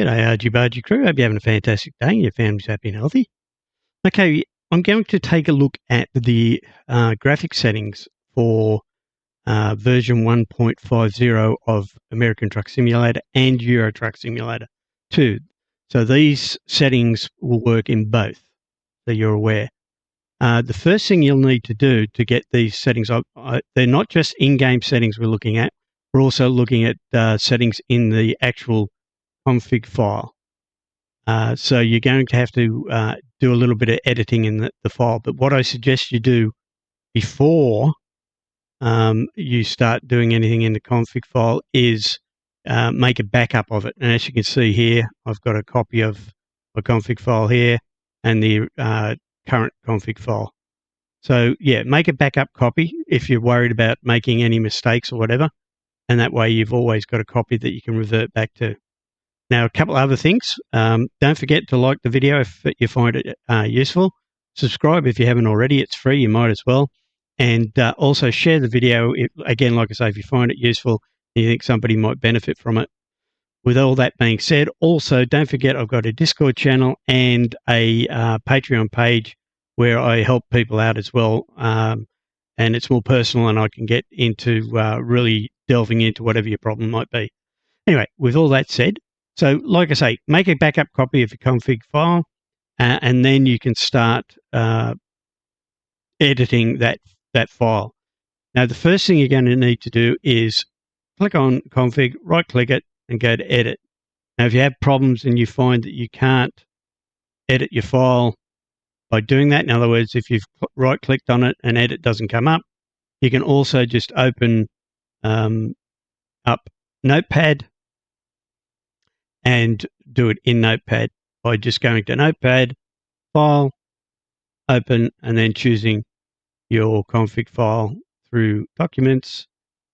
G'day, Argy Bargy crew. Hope you're having a fantastic day and your family's happy and healthy. Okay, I'm going to take a look at the graphic settings for version 1.50 of American Truck Simulator and Euro Truck Simulator 2. So these settings will work in both, so you're aware. The first thing you'll need to do to get these settings, they're not just in-game settings we're looking at. We're also looking at settings in the actual config file. So you're going to have to do a little bit of editing in the file. But what I suggest you do before you start doing anything in the config file is make a backup of it. And as you can see here, I've got a copy of my config file here and the current config file. So yeah, make a backup copy if you're worried about making any mistakes or whatever. And that way you've always got a copy that you can revert back to. Now, a couple other things. Don't forget to like the video if you find it useful. Subscribe if you haven't already. It's free. You might as well. And also share the video. Again, like I say, if you find it useful and you think somebody might benefit from it. With all that being said, also don't forget I've got a Discord channel and a Patreon page where I help people out as well. And it's more personal and I can get into really delving into whatever your problem might be. Anyway, with all that said, so like I say, make a backup copy of your config file and then you can start editing that file. Now, the first thing you're going to need to do is click on config, right-click it, and go to edit. Now, if you have problems and you find that you can't edit your file by doing that, in other words, if you've right-clicked on it and edit doesn't come up, you can also just open up Notepad and do it in Notepad by just going to Notepad, File, Open, and then choosing your config file through Documents,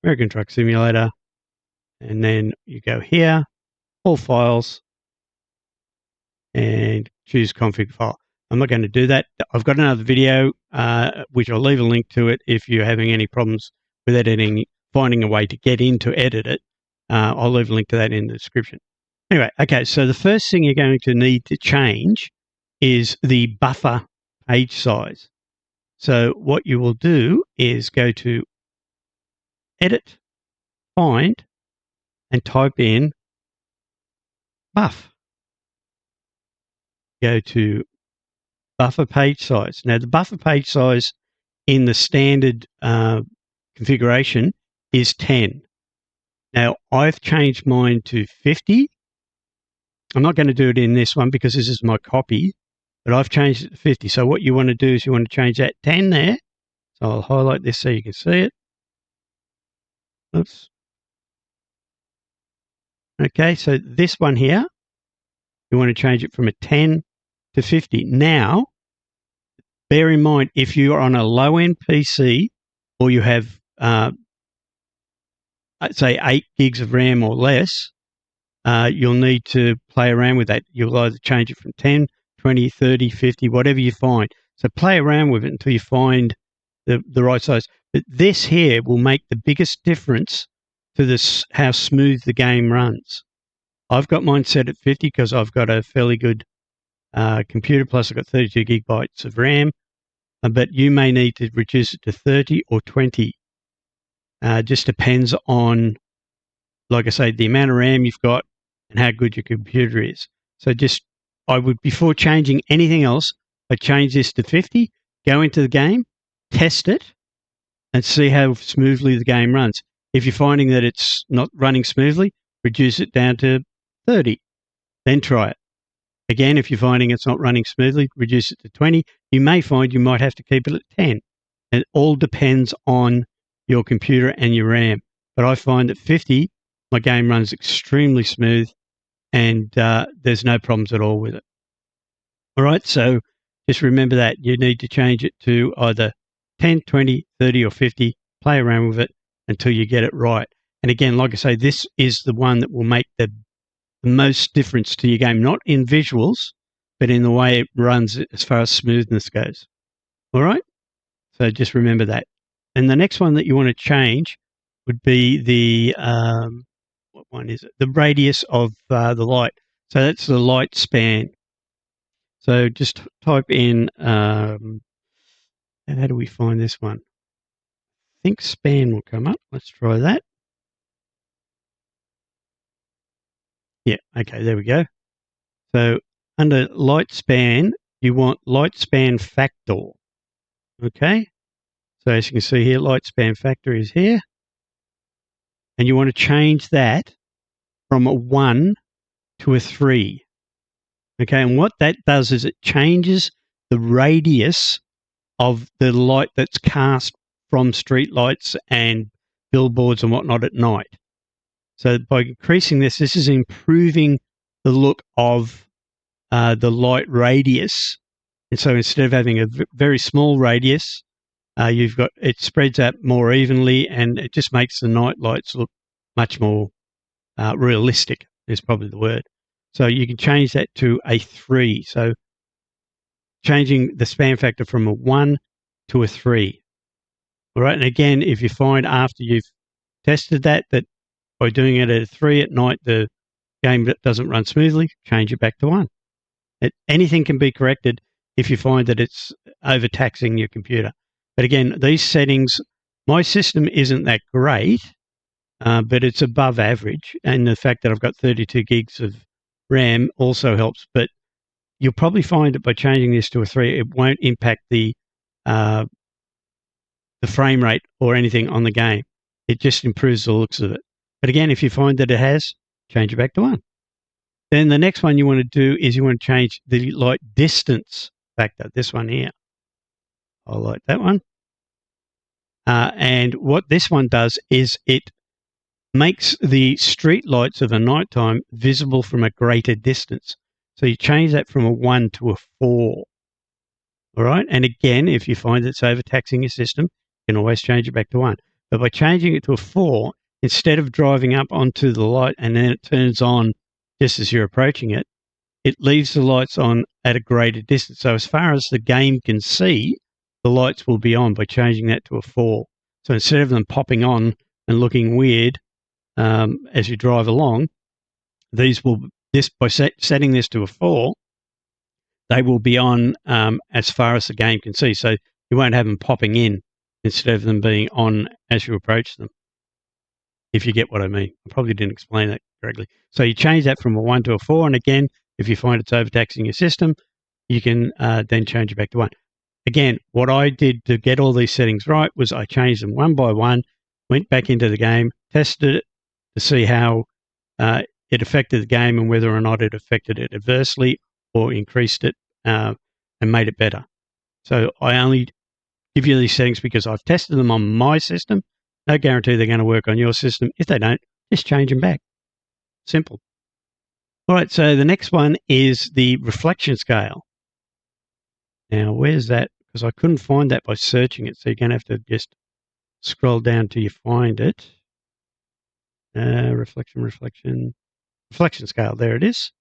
American Truck Simulator, and then you go here, All Files, and choose config file. I'm not going to do that. I've got another video, which I'll leave a link to it if you're having any problems with editing, finding a way to get in to edit it. I'll leave a link to that in the description. Anyway, okay, so the first thing you're going to need to change is the buffer page size. So what you will do is go to Edit, Find, and type in buff. Go to buffer page size. Now, the buffer page size in the standard configuration is 10. Now, I've changed mine to 50. I'm not going to do it in this one because this is my copy, but I've changed it to 50. So what you want to do is you want to change that 10 there. So I'll highlight this so you can see it. Oops. Okay, so this one here, you want to change it from a 10 to 50. Now, bear in mind, if you are on a low-end PC or you have, say, 8 gigs of RAM or less, you'll need to play around with that. You'll either change it from 10, 20, 30, 50, whatever you find. So play around with it until you find the right size. But this here will make the biggest difference to this, how smooth the game runs. I've got mine set at 50 because I've got a fairly good computer, plus I've got 32 gigabytes of RAM. But you may need to reduce it to 30 or 20. Just depends on, like I say, the amount of RAM you've got and how good your computer is. So I would, before changing anything else, I'd change this to 50, go into the game, test it, and see how smoothly the game runs. If you're finding that it's not running smoothly, reduce it down to 30, then try it. Again, if you're finding it's not running smoothly, reduce it to 20. You may find you might have to keep it at 10. It all depends on your computer and your RAM. But I find at 50, my game runs extremely smooth and there's no problems at all with it. All right, so just remember that. You need to change it to either 10, 20, 30, or 50. Play around with it until you get it right. And again, like I say, this is the one that will make the most difference to your game, not in visuals, but in the way it runs as far as smoothness goes. All right? So just remember that. And the next one that you want to change would be the, what one is it? The radius of the light. So that's the light span. So just type in, how do we find this one? I think span will come up. Let's try that. Yeah, okay, there we go. So under light span, you want light span factor. Okay, so as you can see here, light span factor is here. And you want to change that from a 1 to a 3. Okay, and what that does is it changes the radius of the light that's cast from street lights and billboards and whatnot at night. So by increasing this is improving the look of the light radius. And so instead of having a very small radius, you've got it spreads out more evenly, and it just makes the night lights look much more realistic is probably the word. So you can change that to a 3. So changing the span factor from a 1 to a 3. All right. And again, if you find after you've tested that by doing it at a 3 at night, the game doesn't run smoothly, change it back to 1. Anything can be corrected if you find that it's overtaxing your computer. But again, these settings, my system isn't that great, but it's above average. And the fact that I've got 32 gigs of RAM also helps. But you'll probably find that by changing this to a 3, it won't impact the frame rate or anything on the game. It just improves the looks of it. But again, if you find that it has, change it back to 1. Then the next one you want to do is you want to change the light distance factor, this one here. I'll light that one. And what this one does is it makes the street lights of the nighttime visible from a greater distance. So you change that from a 1 to a 4. All right. And again, if you find it's overtaxing your system, you can always change it back to 1. But by changing it to a 4, instead of driving up onto the light and then it turns on just as you're approaching it, it leaves the lights on at a greater distance. So as far as the game can see, the lights will be on by changing that to a 4. So instead of them popping on and looking weird as you drive along, by setting this to a 4, they will be on as far as the game can see. So you won't have them popping in instead of them being on as you approach them, if you get what I mean. I probably didn't explain that correctly. So you change that from a 1 to a 4. And again, if you find it's overtaxing your system, you can then change it back to 1. Again, what I did to get all these settings right was I changed them one by one, went back into the game, tested it to see how it affected the game and whether or not it affected it adversely or increased it and made it better. So I only give you these settings because I've tested them on my system. No guarantee they're going to work on your system. If they don't, just change them back. Simple. All right, so the next one is the reflection scale. Now, where's that? Because I couldn't find that by searching it, so you're going to have to just scroll down till you find it. Reflection scale. There it is.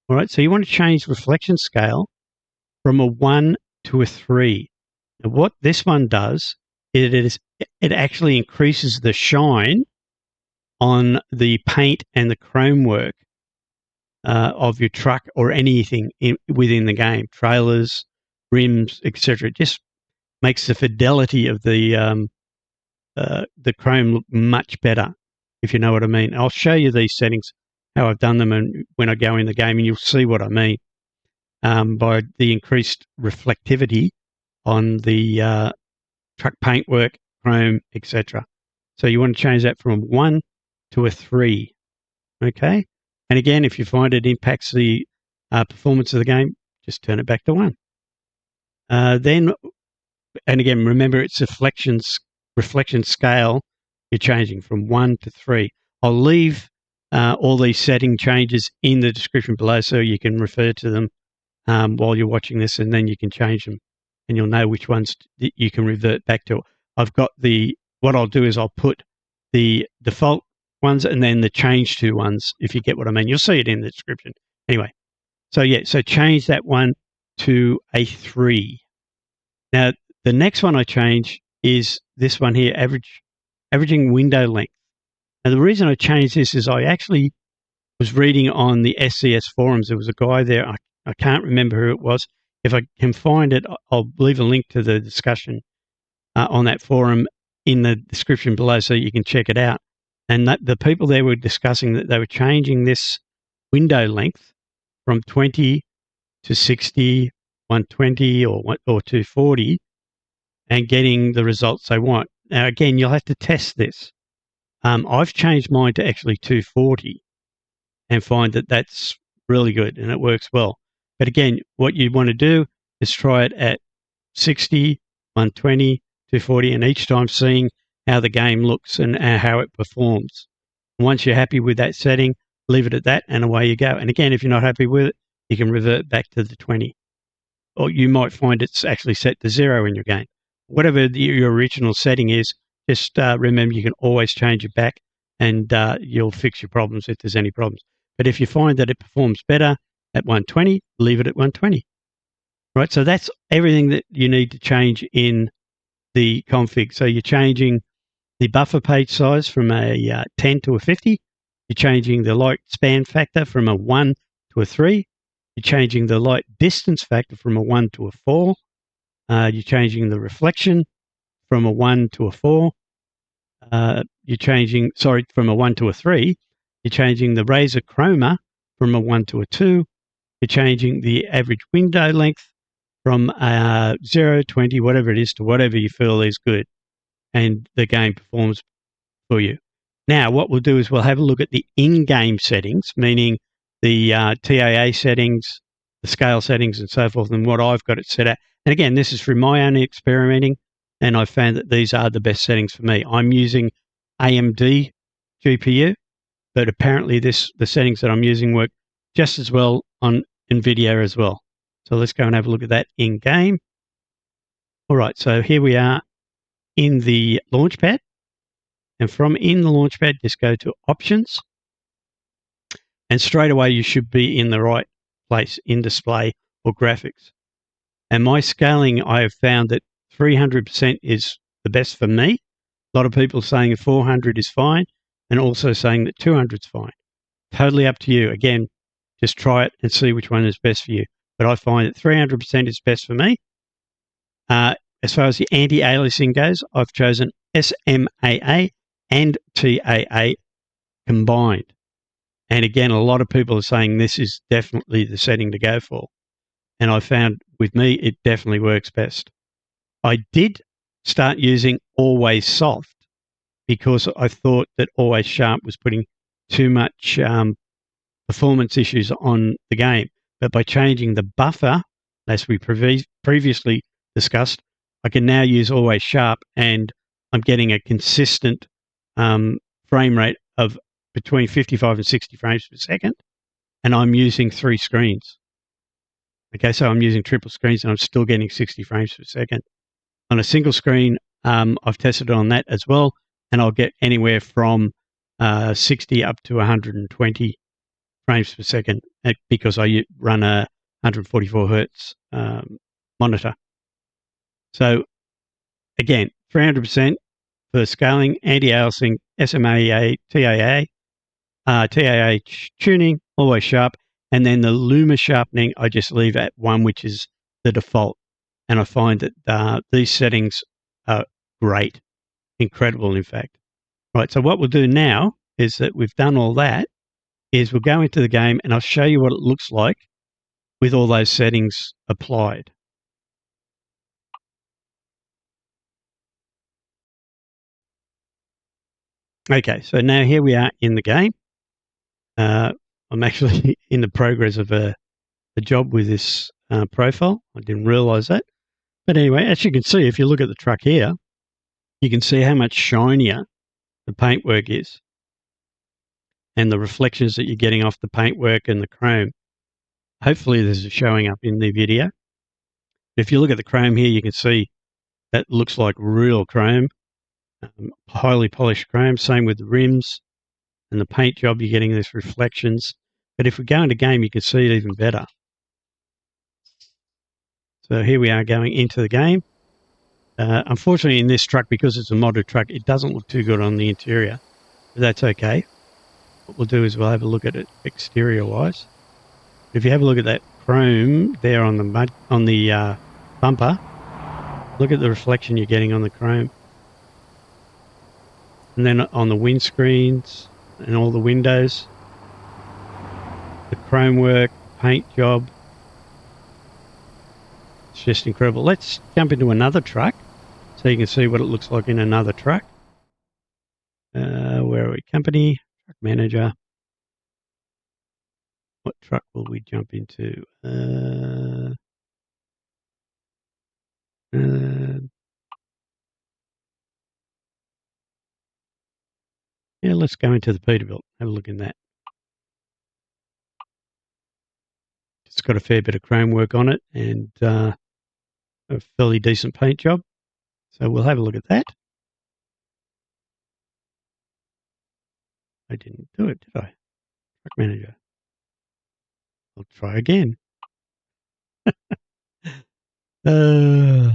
All right, so you want to change reflection scale from a 1 to a 3. Now, what this one does is it actually increases the shine on the paint and the chrome work of your truck or anything within the game, trailers, rims, etc. It just makes the fidelity of the chrome look much better, if you know what I mean. I'll show you these settings, how I've done them, and when I go in the game, and you'll see what I mean by the increased reflectivity on the truck paintwork, chrome, etc. So you want to change that from 1 to a 3, okay? And again, if you find it impacts the performance of the game, just turn it back to 1. Then, and again, remember it's reflection scale you're changing from 1 to 3. I'll leave all these setting changes in the description below so you can refer to them while you're watching this, and then you can change them and you'll know which ones you can revert back to. What I'll do is I'll put the default ones and then the change to ones, if you get what I mean. You'll see it in the description. Anyway, so change that one to a 3. Now, the next one I change is this one here, averaging window length. Now, the reason I changed this is I actually was reading on the SCS forums. There was a guy there. I can't remember who it was. If I can find it, I'll leave a link to the discussion on that forum in the description below so you can check it out. And that the people there were discussing that they were changing this window length from 20 to 60, 120 or 240 and getting the results they want. Now, again, you'll have to test this. I've changed mine to actually 240 and find that that's really good and it works well. But again, what you want to do is try it at 60, 120, 240, and each time seeing how the game looks and how it performs. And once you're happy with that setting, leave it at that and away you go. And again, if you're not happy with it, you can revert back to the 20. Or you might find it's actually set to 0 in your game. Whatever your original setting is, just remember you can always change it back and you'll fix your problems if there's any problems. But if you find that it performs better at 120, leave it at 120. Right, so that's everything that you need to change in the config. So you're changing the buffer page size from a 10 to a 50. You're changing the light span factor from a 1 to a 3. You're changing the light distance factor from a 1 to a 4. You're changing the reflection from a 1 to a 4. From a 1 to a 3. You're changing the razor chroma from a 1 to a 2. You're changing the average window length from 0, 20, whatever it is, to whatever you feel is good, and the game performs for you. Now, what we'll do is we'll have a look at the in-game settings, meaning the TAA settings, the scale settings, and so forth, and what I've got it set at. And again, this is from my own experimenting, and I found that these are the best settings for me. I'm using AMD GPU, but apparently the settings that I'm using work just as well on NVIDIA as well. So let's go and have a look at that in-game. All right, so here we are in the Launchpad. And from in the Launchpad, just go to Options. And straight away, you should be in the right place in Display or Graphics. And my scaling, I have found that 300% is the best for me. A lot of people saying 400 is fine, and also saying that 200 is fine. Totally up to you. Again, just try it and see which one is best for you. But I find that 300% is best for me. As far as the anti-aliasing goes, I've chosen SMAA and TAA combined. And again, a lot of people are saying this is definitely the setting to go for. And I found with me, it definitely works best. I did start using Always Soft because I thought that Always Sharp was putting too much performance issues on the game. But by changing the buffer, as we previously discussed, I can now use Always Sharp, and I'm getting a consistent frame rate of between 55 and 60 frames per second, and I'm using 3 screens. Okay, so I'm using triple screens, and I'm still getting 60 frames per second. On a single screen, I've tested on that as well, and I'll get anywhere from 60 up to 120 frames per second because I run a 144 hertz monitor. So again, 300% for scaling, anti-aliasing, SMAA, TAA, TAA tuning, Always Sharp, and then the Luma sharpening I just leave at 1, which is the default. And I find that these settings are great, incredible in fact. Right, so what we'll do now is that we've done all that, is we'll go into the game and I'll show you what it looks like with all those settings applied. Okay, so now here we are in the game. I'm actually in the progress of a job with this profile. I didn't realize that. But anyway, as you can see, if you look at the truck here, you can see how much shinier the paintwork is and the reflections that you're getting off the paintwork and the chrome. Hopefully this is showing up in the video. If you look at the chrome here, you can see that looks like real chrome, highly polished chrome. Same with the rims and the paint job, you're getting these reflections. But if we go into game, you can see it even better. So here we are going into the game. Unfortunately, in this truck, because it's a modded truck, it doesn't look too good on the interior, but that's okay. what we'll do is we'll have a look at it exterior-wise. If you have a look at that chrome there on the bumper, look at the reflection you're getting on the chrome. And then on the windscreens and all the windows, the chrome work, paint job. It's just incredible. Let's jump into another truck so you can see what it looks like in another truck. Where are we? Company, truck manager. What truck will we jump into? Yeah, let's go into the Peterbilt. Have a look in that. It's got a fair bit of chrome work on it and a fairly decent paint job. So we'll have a look at that. I didn't do it, did I? Truck manager. I'll try again. That's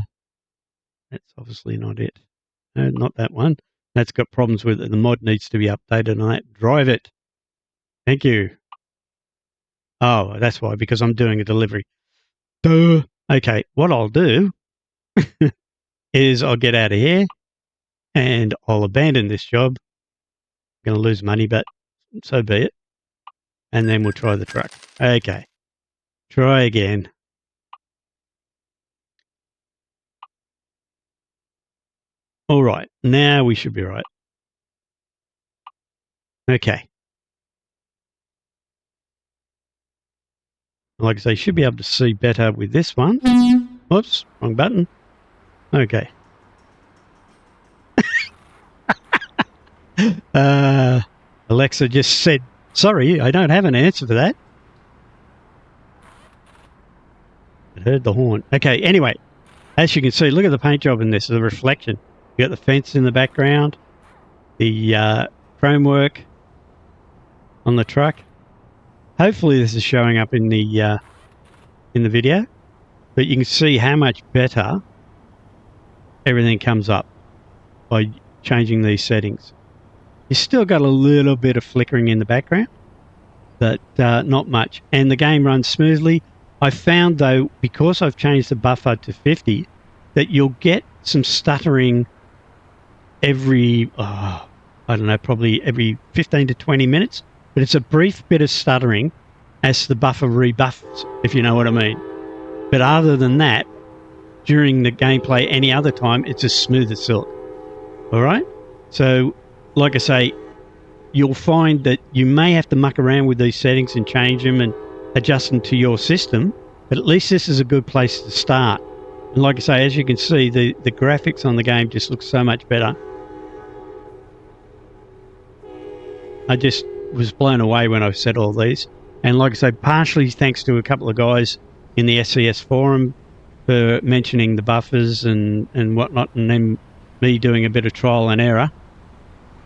obviously not it. No, not that one. That's got problems with it. The mod needs to be updated on that. Drive it. Thank you. Oh, that's why, because I'm doing a delivery. Duh. Okay, what I'll do is I'll get out of here and I'll abandon this job. I'm going to lose money, but so be it. And then we'll try the truck. Okay. Try again. All right. Now we should be right. Okay. Like I say, you should be able to see better with this one. Oops, wrong button. Okay. Alexa just said, sorry, I don't have an answer for that. I heard the horn. Okay, anyway, as you can see, look at the paint job in this, the reflection. You got the fence in the background, the chrome work on the truck. Hopefully this is showing up in the video, but you can see how much better everything comes up by changing these settings. You still got a little bit of flickering in the background, but not much. And the game runs smoothly. I found, though, because I've changed the buffer to 50, that you'll get some stuttering every, I don't know, probably every 15 to 20 minutes. But it's a brief bit of stuttering as the buffer rebuffs, if you know what I mean. But other than that, during the gameplay any other time, it's as smooth as silk. All right? So, like I say, you'll find that you may have to muck around with these settings and change them and adjust them to your system, but at least this is a good place to start. And like I say, as you can see, the graphics on the game just look so much better. I just was blown away when I said all these. And like I say, partially thanks to a couple of guys in the SCS forum for mentioning the buffers and whatnot, and then me doing a bit of trial and error.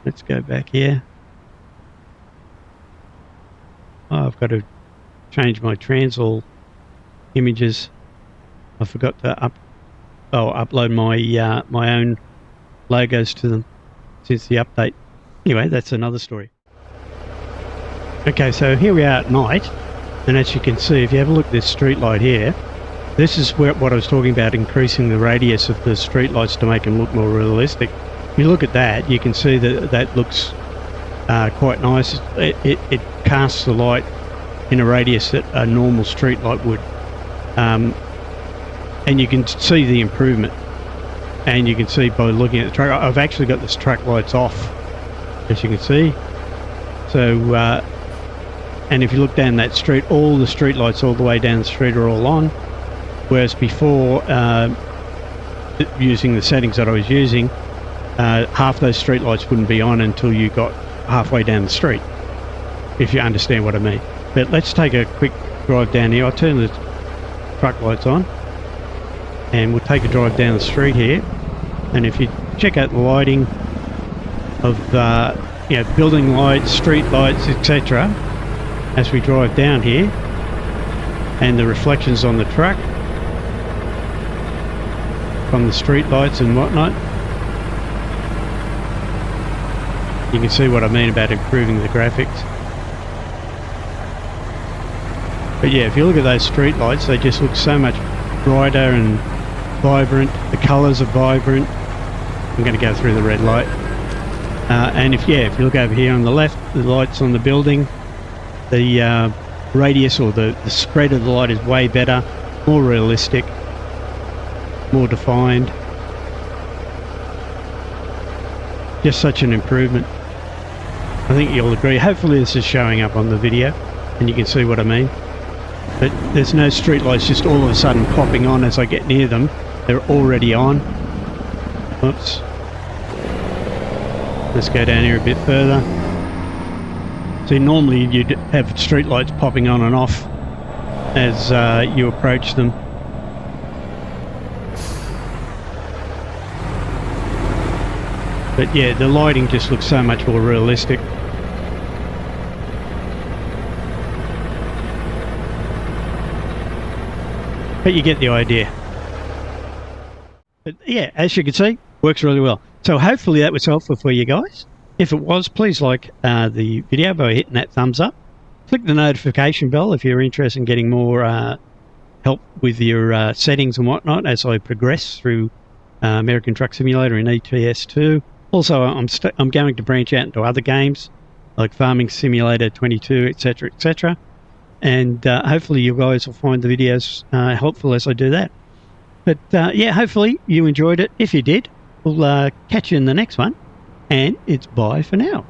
Let's go back here. Oh, I've got to change my Transall images. I forgot to upload my my own logos to them since the update. Anyway, that's another story. Okay, so here we are at night, and as you can see, if you have a look at this street light here, this is what I was talking about, increasing the radius of the street lights to make them look more realistic. If you look at that, you can see that that looks quite nice. It casts the light in a radius that a normal street light would. And you can see the improvement. And you can see by looking at the truck, I've actually got this truck lights off, as you can see. So, and if you look down that street, all the street lights all the way down the street are all on. Whereas before, using the settings that I was using, half those street lights wouldn't be on until you got halfway down the street, if you understand what I mean. But let's take a quick drive down here. I'll turn the truck lights on and we'll take a drive down the street here. And if you check out the lighting of building lights, street lights, etc., as we drive down here, and the reflections on the truck from the street lights and whatnot, You can see what I mean about improving the graphics. But yeah, if you look at those street lights, they just look so much brighter and vibrant. The colours are vibrant. I'm going to go through the red light. And if you look over here on the left, the lights on the building, the radius or the spread of the light is way better, more realistic, more defined. Just such an improvement. I think you'll agree. Hopefully this is showing up on the video and you can see what I mean. But there's no street lights just all of a sudden popping on as I get near them. They're already on. Oops. Let's go down here a bit further. See, normally you'd have street lights popping on and off as you approach them. But yeah, the lighting just looks so much more realistic. But you get the idea. But yeah, as you can see, works really well. So hopefully that was helpful for you guys. If it was, please like the video by hitting that thumbs up. Click the notification bell if you're interested in getting more help with your settings and whatnot as I progress through American Truck Simulator and ATS 2. Also, I'm going to branch out into other games like Farming Simulator 22, etc., etc. And hopefully you guys will find the videos helpful as I do that. But yeah, hopefully you enjoyed it. If you did, we'll catch you in the next one. And it's bye for now.